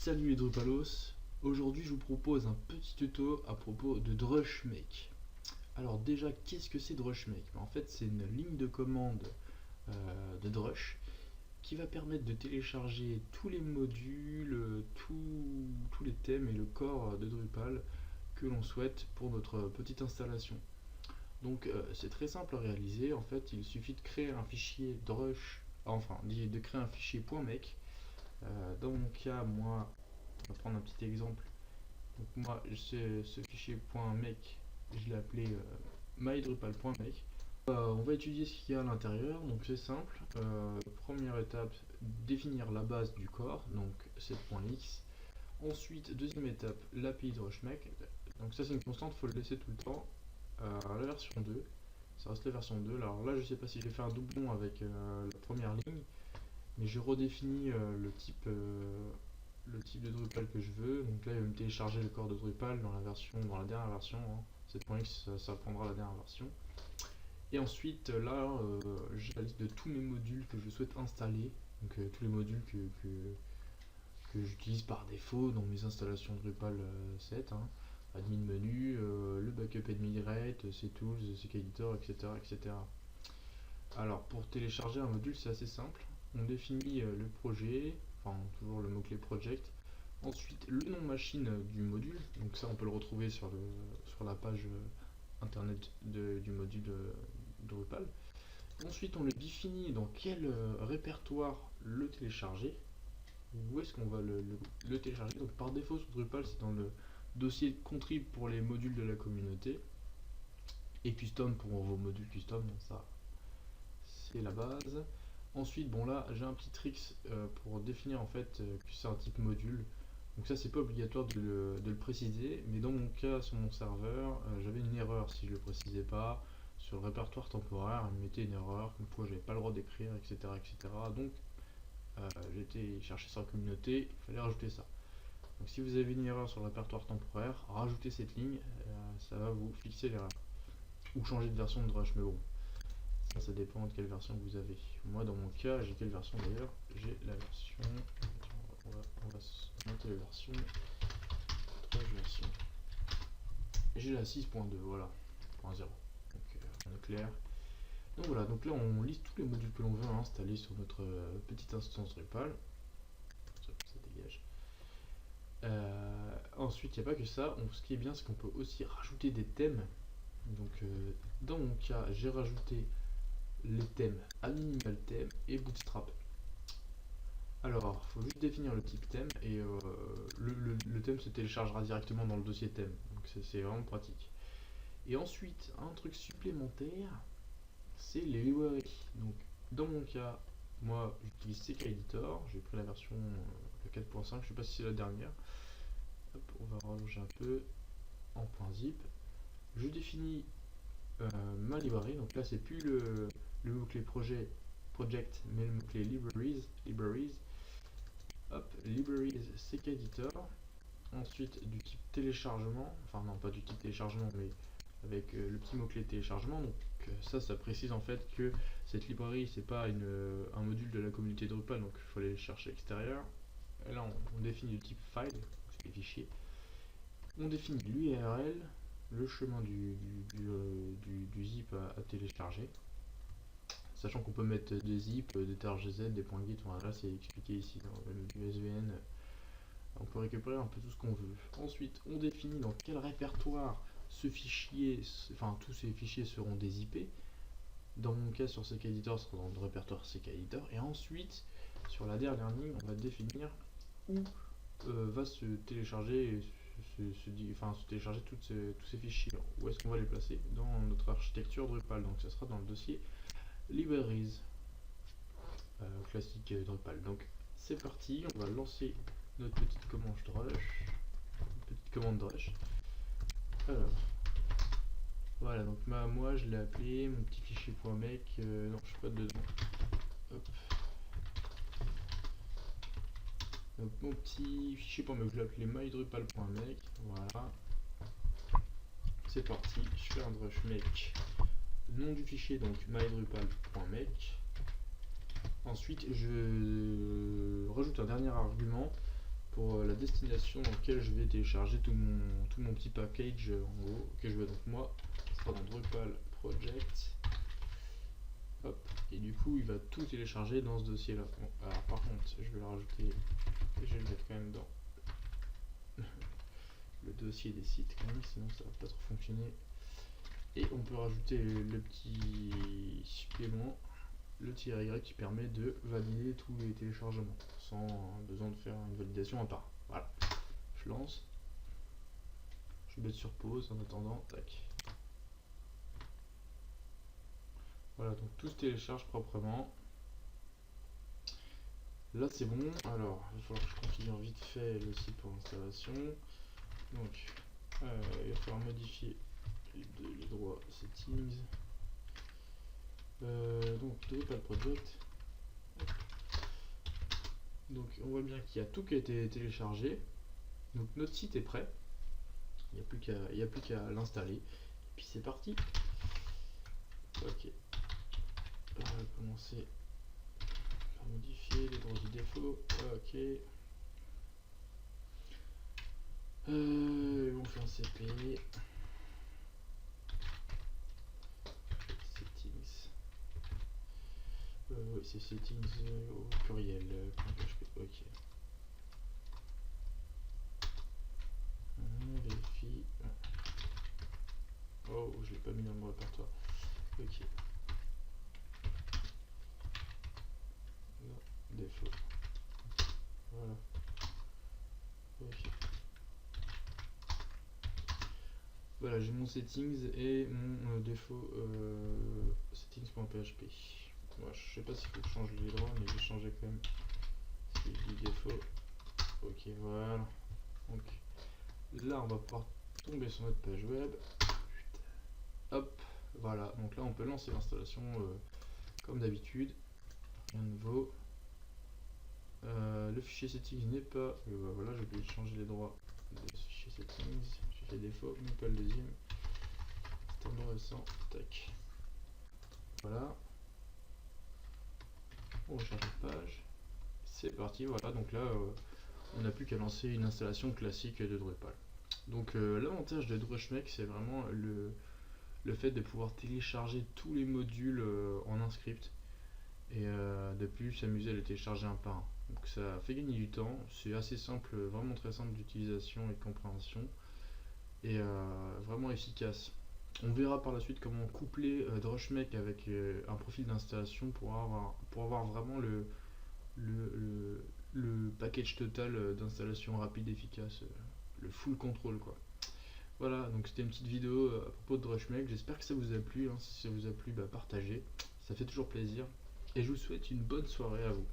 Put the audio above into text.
Salut les Drupalos, aujourd'hui je vous propose un petit tuto à propos de Drushmake. Alors déjà, qu'est-ce que c'est Drushmake? En fait, c'est une ligne de commande de Drush qui va permettre de télécharger tous les modules, tous les thèmes et le corps de Drupal que l'on souhaite pour notre petite installation. Donc c'est très simple à réaliser, en fait il suffit de créer un fichier Drush, enfin de créer un fichier .make. Dans mon cas, moi, on va prendre un petit exemple. Donc moi, ce fichier .make, je l'ai appelé mydrupal.make. On va étudier ce qu'il y a à l'intérieur, donc c'est simple. Première étape, définir la base du corps, donc set.x. Ensuite, deuxième étape, l'API de Drushmake. Donc ça c'est une constante, il faut le laisser tout le temps. La version 2, ça reste la version 2. Alors là, je sais pas si j'ai fait un doublon avec la première ligne, mais j'ai redéfini le type de Drupal que je veux. Donc là, il va me télécharger le corps de Drupal dans la dernière version. 7.x, ça prendra la dernière version. Et ensuite, là, j'ai la liste de tous mes modules que je souhaite installer. Donc tous les modules que j'utilise par défaut dans mes installations Drupal 7. Admin menu, le backup admin ctools, ceditor, etc., etc. Alors, pour télécharger un module, c'est assez simple. On définit le projet, enfin toujours le mot-clé project. Ensuite, le nom machine du module, donc ça on peut le retrouver sur la page internet du module Drupal. Ensuite, on le définit dans quel répertoire le télécharger. Où est-ce qu'on va le télécharger? Donc par défaut sur Drupal, c'est dans le dossier contrib pour les modules de la communauté. Et custom pour vos modules custom, donc ça c'est la base. Ensuite, bon là j'ai un petit trick pour définir en fait que c'est un type module. Donc ça c'est pas obligatoire de le préciser, mais dans mon cas sur mon serveur, j'avais une erreur si je le précisais pas. Sur le répertoire temporaire, il me mettait une erreur, comme quoi j'avais pas le droit d'écrire, etc., etc. Donc j'ai été chercher sur la communauté, il fallait rajouter ça. Donc si vous avez une erreur sur le répertoire temporaire, rajoutez cette ligne, ça va vous fixer l'erreur. Ou changer de version de Drush, mais bon, ça dépend de quelle version vous avez. Moi dans mon cas, j'ai quelle version d'ailleurs? J'ai la version, on va monter la version, j'ai la 6.2, voilà, 0.0. Donc on est clair. Donc voilà, donc là on liste tous les modules que l'on veut installer sur notre petite instance Drupal. Ça dégage. Ensuite, il n'y a pas que ça. Ce qui est bien, c'est qu'on peut aussi rajouter des thèmes. Donc dans mon cas, j'ai rajouté les thèmes Animal Theme et Bootstrap. Alors, il faut juste définir le type thème et le thème se téléchargera directement dans le dossier thème. Donc c'est vraiment pratique. Et ensuite, un truc supplémentaire, c'est les librairies. Donc dans mon cas, moi j'utilise ceditor, j'ai pris la version 4.5, je sais pas si c'est la dernière. Hop, on va rallonger un peu en .zip. Je définis ma librairie, donc là c'est plus le mot-clé project, mais le mot-clé libraries. Hop, libraries ceditor. Ensuite du type téléchargement, enfin non pas du type téléchargement, mais avec le petit mot-clé téléchargement. Donc ça précise en fait que cette librairie c'est pas un module de la communauté Drupal, donc il faut aller le chercher à l'extérieur. Et là on définit le type file, c'est les fichiers. On définit l'URL, le chemin du zip à télécharger, sachant qu'on peut mettre des zips, des tar.gz, des .git, voilà, c'est expliqué ici dans le SVN. On peut récupérer un peu tout ce qu'on veut. Ensuite, on définit dans quel répertoire ce fichier, enfin tous ces fichiers seront des IP. Dans mon cas, sur ceditor, ce sera dans le répertoire ceditor. Et ensuite, sur la dernière ligne, on va définir où va se télécharger, se télécharger tous ces fichiers. Où est-ce qu'on va les placer dans notre architecture Drupal. Donc, ça sera dans le dossier libraries classique Drupal. Donc, c'est parti. On va lancer notre petite commande Drush. Alors, voilà, donc moi je l'ai appelé mon petit fichier .make, non je suis pas dedans. Hop. Donc mon petit fichier .make, je l'ai appelé mydrupal.make, voilà. C'est parti, je fais un drush make, nom du fichier donc mydrupal.make. Ensuite je rajoute un dernier argument pour la destination dans laquelle je vais télécharger tout mon petit package en gros que je veux. Donc moi, ce sera dans Drupal Project. Hop, et du coup il va tout télécharger dans ce dossier là. Bon, alors par contre je vais le rajouter et je vais le mettre quand même dans le dossier des sites quand même, sinon ça va pas trop fonctionner. Et on peut rajouter le petit supplément, le -y qui permet de valider tous les téléchargements sans besoin de faire une validation à part. Voilà, je lance, je vais mettre sur pause en attendant, tac. Voilà, donc tout se télécharge proprement. Là c'est bon. Alors il va falloir que je configure vite fait le site pour l'installation. Donc il va falloir modifier les droits settings. Donc Drupal Project. Donc on voit bien qu'il y a tout qui a été téléchargé. Donc notre site est prêt. Il n'y a plus qu'à l'installer. Et puis c'est parti. Ok. On va commencer par modifier les droits du défaut. Ok. On fait un CP. Settings. Oui, c'est settings au pluriel. Ok. Vérifie. Oh, je l'ai pas mis dans mon répertoire. Ok. Non, défaut. Voilà. Ok. Voilà, j'ai mon settings et mon défaut settings.php. Moi, je sais pas s'il faut que je change les droits, mais je vais changer quand même. C'est du défaut. Ok, voilà. Donc là, on va pouvoir tomber sur notre page web. Hop, voilà. Donc là, on peut lancer l'installation comme d'habitude. Rien de nouveau. Le fichier settings n'est pas. Voilà, j'ai oublié de changer les droits de ce fichier settings. J'ai fait défaut, mais pas le deuxième. Tableau récent, tac. Voilà. On recharge la page. C'est parti, voilà. Donc là, on n'a plus qu'à lancer une installation classique de Drupal. Donc l'avantage de Drushmek, c'est vraiment le fait de pouvoir télécharger tous les modules en un script et de plus s'amuser à les télécharger un par un. Donc ça fait gagner du temps, c'est assez simple, vraiment très simple d'utilisation et de compréhension et vraiment efficace. On verra par la suite comment coupler Drushmek avec un profil d'installation pour avoir vraiment le package total d'installation rapide, efficace, le full control quoi. Voilà, donc c'était une petite vidéo à propos de Drushmek, j'espère que ça vous a plu, hein. Si ça vous a plu, partagez, ça fait toujours plaisir. Et je vous souhaite une bonne soirée à vous.